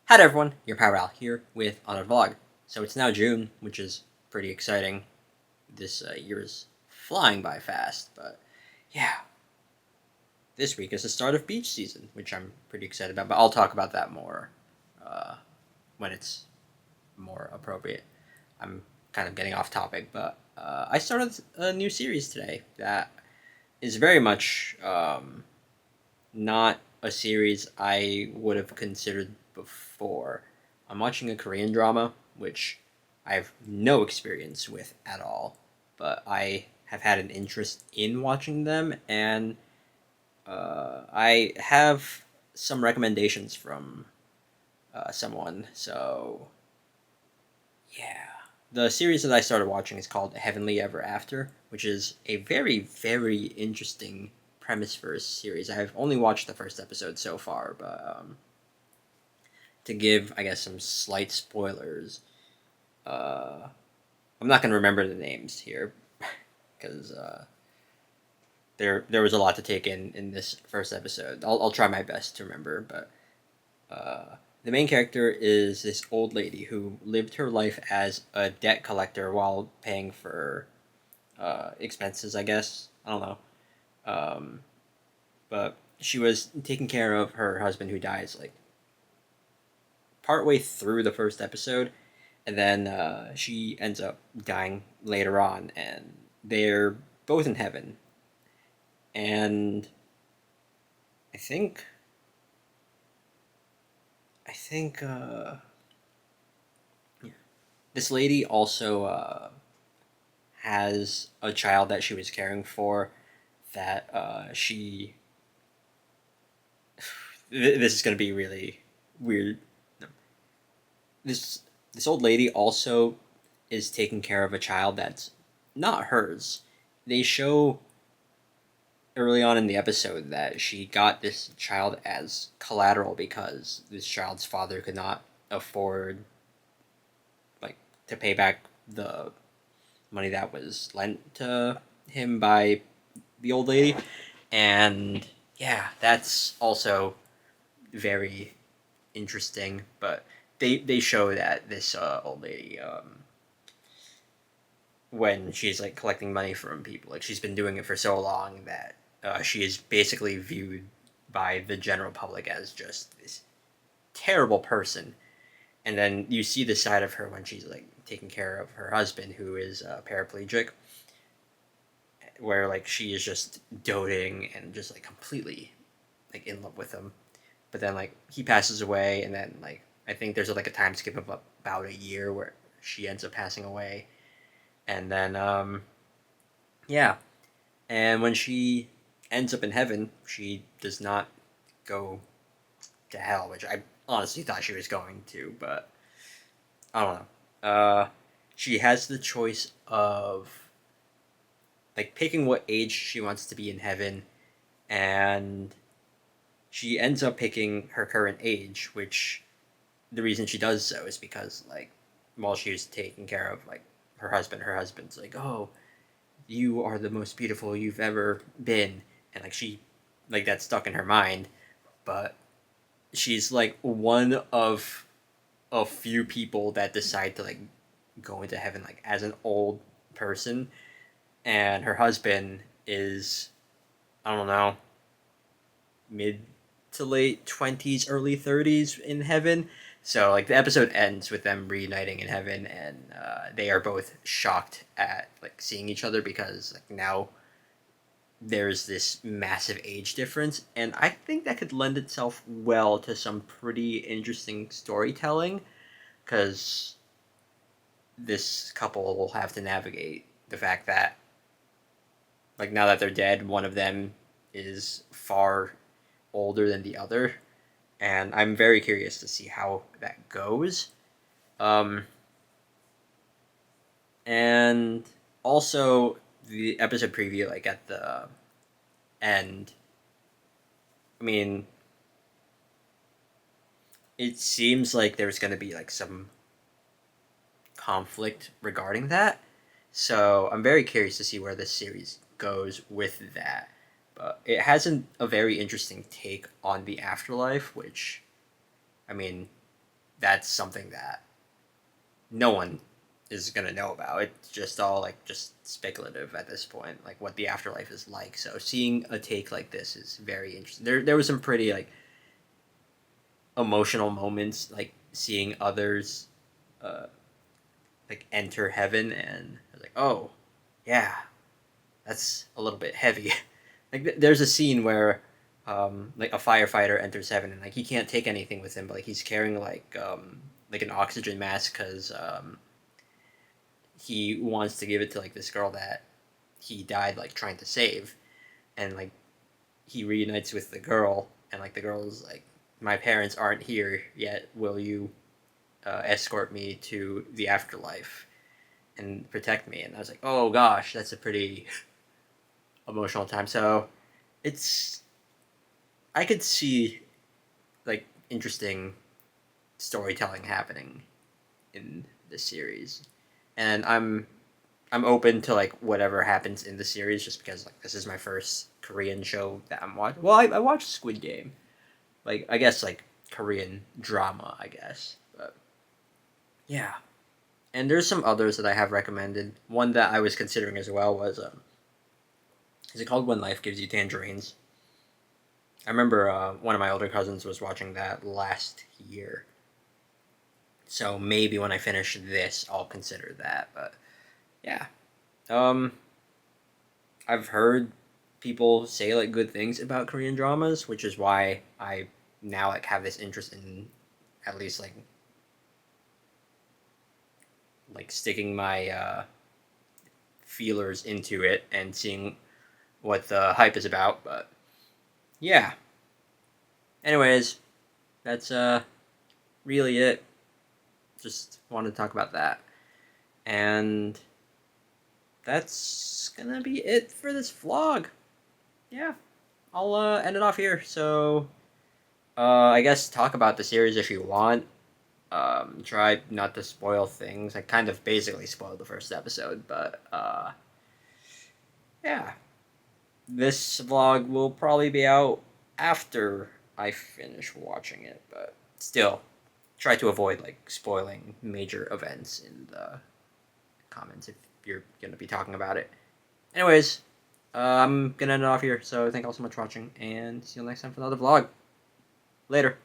Hi there, everyone, your Power Al here with another vlog. So it's now June, which is pretty exciting. This year is flying by fast, but yeah, this week is the start of beach season, which I'm pretty excited about, but I'll talk about that more uh, when it's more appropriate. I'm kind of getting off topic, but I started a new series today that is very much not a series I would have considered before. I'm watching a Korean drama, which I have no experience with at all, but I have had an interest in watching them, and I have some recommendations from someone. So, yeah. The series that I started watching is called Heavenly Ever After, which is a very, very interesting premise for a series. I've only watched the first episode so far, but to give, I guess, some slight spoilers, uh, I'm not going to remember the names here because there was a lot to take in this first episode. I'll try my best to remember, but the main character is this old lady who lived her life as a debt collector while paying for expenses, I guess. I don't know. Um, but she was taking care of her husband who dies like partway through the first episode, and then she ends up dying later on, and they're both in heaven. And I think I think this lady also has a child that she was caring for that she this is going to be really weird. This old lady also is taking care of a child that's not hers. They show early on in the episode that she got this child as collateral because this child's father could not afford like to pay back the money that was lent to him by the old lady. And yeah, that's also very interesting, but they show that this old lady when she's like collecting money from people, like she's been doing it for so long that she is basically viewed by the general public as just this terrible person. And then you see the side of her when she's like taking care of her husband who is paraplegic, where like she is just doting and just like completely like in love with him. But then like he passes away, and then like I think there's like a time skip of about a year where she ends up passing away. And then yeah, and when she ends up in heaven, she does not go to hell, which I honestly thought she was going to, but I don't know. She has the choice of like picking what age she wants to be in heaven, and she ends up picking her current age, which the reason she does so is because like while she was taking care of like her husband's like, oh, you are the most beautiful you've ever been, and like she like that's stuck in her mind. But she's like one of a few people that decide to like go into heaven like as an old person, and her husband is, I don't know, mid to late 20s, early 30s in heaven. So like the episode ends with them reuniting in heaven, and they are both shocked at like seeing each other because like now there's this massive age difference, and I think that could lend itself well to some pretty interesting storytelling because this couple will have to navigate the fact that like now that they're dead, one of them is far older than the other, and I'm very curious to see how that goes. Um, and also the episode preview, like at the end, I mean, it seems like there's going to be like some conflict regarding that. So I'm very curious to see where this series goes with that. But it has a very interesting take on the afterlife, which, I mean, that's something that no one is gonna know about. It's just all like just speculative at this point, like what the afterlife is like. So seeing a take like this is very interesting. There was some pretty like emotional moments, like seeing others uh, like enter heaven, and I was like, oh, yeah, that's a little bit heavy. Like there's a scene where like a firefighter enters heaven, and like he can't take anything with him, but like he's carrying like an oxygen mask because he wants to give it to like this girl that he died like trying to save, and like he reunites with the girl, and like the girl's like, my parents aren't here yet, will you escort me to the afterlife and protect me? And I was like, oh gosh, that's a pretty emotional time. So it's, I could see like interesting storytelling happening in this series, and I'm open to like whatever happens in the series, just because like this is my first Korean show that I'm watching. Well, I watched Squid Game, like I guess like Korean drama, I guess. But yeah, and there's some others that I have recommended. One that I was considering as well was is it called When Life Gives You Tangerines? I remember one of my older cousins was watching that last year. So maybe when I finish this, I'll consider that. But yeah, um, I've heard people say like good things about Korean dramas, which is why I now like have this interest in at least like sticking my feelers into it and seeing what the hype is about. But yeah, anyways, that's really it. Just wanted to talk about that, and that's gonna be it for this vlog. Yeah, I'll end it off here. So I guess talk about the series if you want. Try not to spoil things. I kind of basically spoiled the first episode, but yeah, this vlog will probably be out after I finish watching it, but still, try to avoid like spoiling major events in the comments if you're gonna be talking about it. Anyways, I'm gonna end it off here. So thank you all so much for watching, and see you next time for another vlog. Later.